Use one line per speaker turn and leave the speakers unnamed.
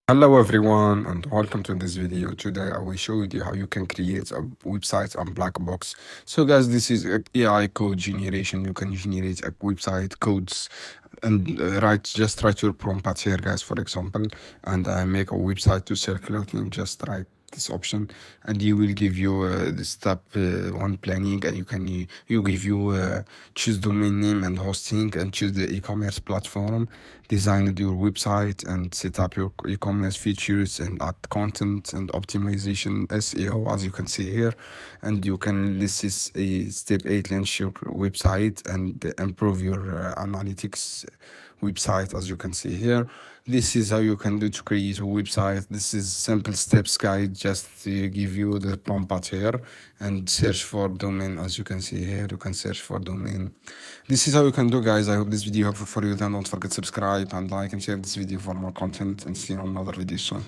Hello everyone and welcome to this video. Today I will show you how you can create a website on Blackbox. So guys, this is a AI code generation. You can generate a website codes and write your prompt here guys, for example, and I make a website to circulate and just write this option and you will give you the step one planning, and you give you choose domain name and hosting and choose the e-commerce platform, design your website and set up your e-commerce features and add content and optimization SEO as you can see here. And you can, this is a step 8, launch your website and improve your analytics website as you can see here. This is how you can do to create a website. This is simple steps guide, just to give you the prompt here and search for domain. As you can see here, you can search for domain. This is how you can do guys. I hope this video helpful for you. Then don't forget to subscribe and like and share this video for more content, and see you on another video soon.